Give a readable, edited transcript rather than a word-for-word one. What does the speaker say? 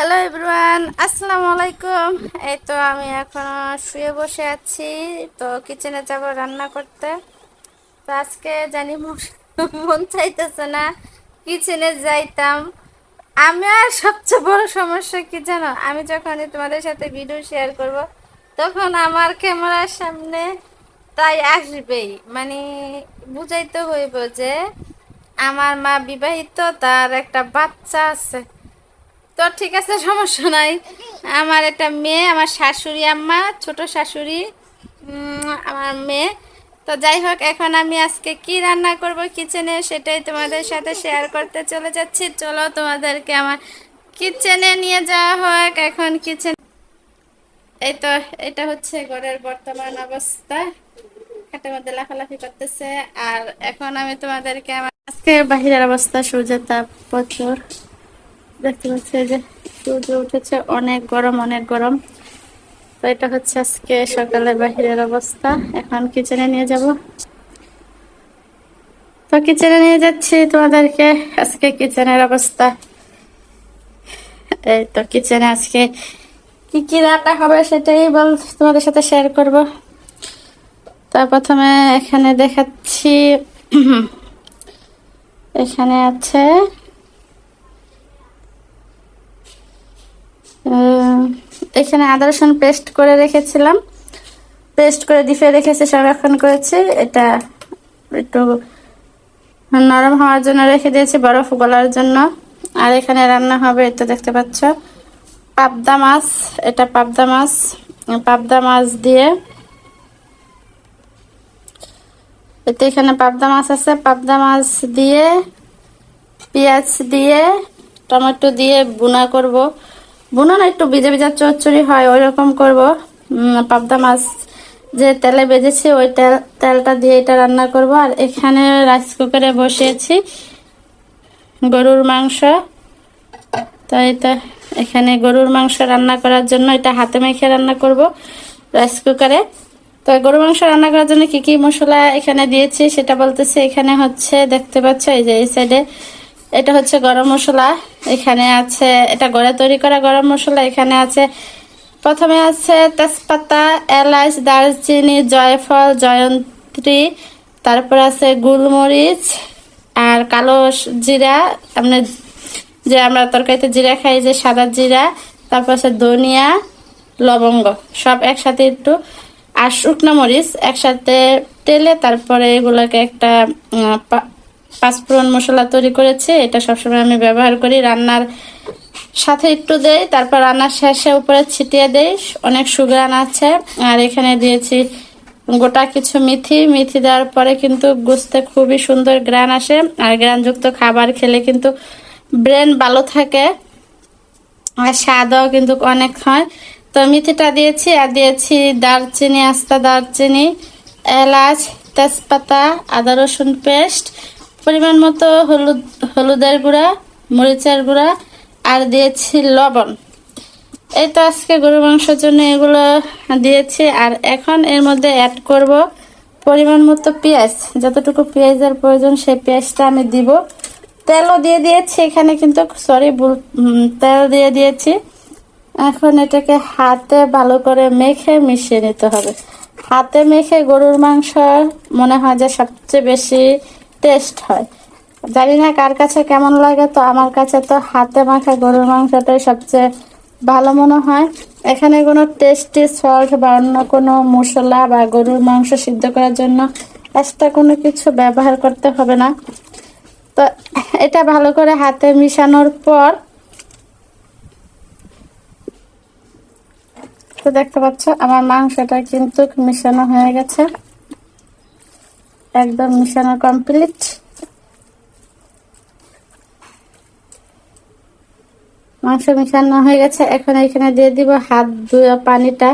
Hello everyone, আসসালামু আলাইকুম। এই তো আমি এখন শুয়ে বসে আছি। তো কিচেনে যাব রান্না করতে। তো আজকে জানি মন চাইতেছে না কিচেনে যাইতাম। আমি আর সবচেয়ে বড় সমস্যা কি জানো, আমি যখনই তোমাদের সাথে ভিডিও শেয়ার করব তখন আমার ক্যামেরার সামনে তাই আসবেই, মানে বুঝাইতে হইব যে আমার মা বিবাহিত, তার একটা বাচ্চা আছে। তো ঠিক আছে, সমস্যা নাই। আমার একটা মেয়ে, আমার শাশুড়ি আম্মা, ছোট শাশুড়ি, আমার মেয়ে। তো যাই হোক, এখন আমি আজকে কি রান্না করব কিচেনে সেটাই তোমাদের সাথে শেয়ার করতে চলে যাচ্ছি। চলো তোমাদেরকে আমার কিচেনে নিয়ে যাওয়া হোক। এখন কিচেন, এই তো এটা হচ্ছে ঘরের বর্তমান অবস্থা। খাটের মধ্যে লাফালাফি করতেছে। আর এখন আমি তোমাদেরকে আমার আজকে বাহিরের অবস্থা, সূর্যের তাপ প্রচুর, দেখতে পাচ্ছি যে সূর্য উঠেছে, অনেক গরম অনেক গরম। তো এটা হচ্ছে আজকে সকালের বাহিরের অবস্থা। এখন কিচেনে নিয়ে যাব। তো কিচেনে নিয়ে যাচ্ছি তোমাদেরকে আজকে কিচেনের অবস্থা। এই তো কিচেনে আজকে কি কি রান্না হবে সেটাই তোমাদের সাথে শেয়ার করব। তো প্রথমে এখানে দেখাচ্ছি, এখানে আছে এখানে আদা রসুন পেস্ট করে রেখেছিলাম, পেস্ট করে ডিপে রেখেছি, সংরক্ষণ করেছি। এটা একটু নরম হওয়ার জন্য রেখে দিয়েছি, বরফ গলার জন্য। আর এখানে রান্না হবে, এটা দেখতে পাচ্ছ পাবদা মাছ। এটা পাবদা মাছ, পাবদা মাছ দিয়ে, এতে এখানে পাবদা মাছ আছে, পাবদা মাছ দিয়ে পেঁয়াজ দিয়ে টমেটো দিয়ে বুনা করব। বুনা না, একটু ভিজা ভিজা চচ্চড়ি হয় ওইরকম করব। পাবদা মাছ যে তেলে ভেজেছি ওই তেলটা দিয়ে এটা রান্না করব। আর এখানে রাইস কুকারে বসিয়েছি গরুর মাংস। তো এটা এখানে গরুর মাংস রান্না করার জন্য এটা হাতে মেখে রান্না করব রাইস কুকারে। তো গরুর মাংস রান্না করার জন্য কি কি মশলা এখানে দিয়েছি সেটা বলতেছি। এখানে হচ্ছে দেখতে পাচ্ছ, এই যে এই সাইডে এটা হচ্ছে গরম মশলা। এখানে আছে এটা ঘরে তৈরি করা গরম মশলা। এখানে আছে, প্রথমে আছে তেজপাতা, এলাচ, দারচিনি, জয়ফল, জয়ন্ত্রী, তারপর আছে গোলমরিচ আর কালো জিরা, আমরা যে আমরা তরকারিতে জিরা খাই, যে সাদা জিরা, তারপর আছে ধনিয়া, লবঙ্গ, সব একসাথে একটু, আর শুকনো মরিচ একসাথে টেলে তারপরে এগুলোকে একটা পাঁচফোড়ন মশলা তৈরি করেছি। এটা সবসময় আমি ব্যবহার করি, রান্নার সাথে একটু দেই, তারপর রান্নার শেষে উপরে ছিটিয়ে দেই, অনেক সুঘ্রাণ আছে। আর এখানে দিয়েছি গোটা কিছু মেথি। মেথি দেওয়ার পরে কিন্তু গুছতে খুবই সুন্দর গ্রান আসে। আর গ্রানযুক্ত খাবার খেলে কিন্তু ব্রেন ভালো থাকে আর স্বাদও কিন্তু অনেক হয়। তো মেথিটা দিয়েছি, আর দিয়েছি দারচিনি, আস্তা দারচিনি, এলাচ, তেজপাতা, আদা রসুন পেস্ট, পরিমাণ মতো হলুদের গুঁড়া, মরিচের গুঁড়া, আর দিয়েছি লবণ। এই তো আজকে গরুর মাংসের জন্য এগুলো দিয়েছি। আর এখন এর মধ্যে অ্যাড করব পরিমাণ মতো পেঁয়াজ, যতটুকু পেঁয়াজের প্রয়োজন সেই পেঁয়াজটা আমি দিব। তেলও দিয়ে দিয়েছি এখানে, কিন্তু তেল দিয়ে দিয়েছি। এখন এটাকে হাতে ভালো করে মেখে মিশিয়ে নিতে হবে। হাতে মেখে গরুর মাংস মনে হয় যে সবচেয়ে বেশি টেস্ট হয়। জানি না কার কাছে কেমন লাগে, তো আমার কাছে তো হাতে মাখা গরুর মাংসটাই সবচেয়ে ভালো মনে হয়। এখানে কোনো টেস্টি সল্ট বা অন্য কোনো মশলা বা গরুর মাংস সিদ্ধ করার জন্য এক্সট্রা কোনো কিছু ব্যবহার করতে হবে না। তো এটা ভালো করে হাতে মিশানোর পর, তো দেখতে পাচ্ছ আমার মাংসটা কিন্তু মিশানো হয়ে গেছে, একদম মিশানো কমপ্লিট। মাংস মিশানো হয়ে গেছে। এখন এখানে দিয়ে দিব হাত ধোয়া পানিটা।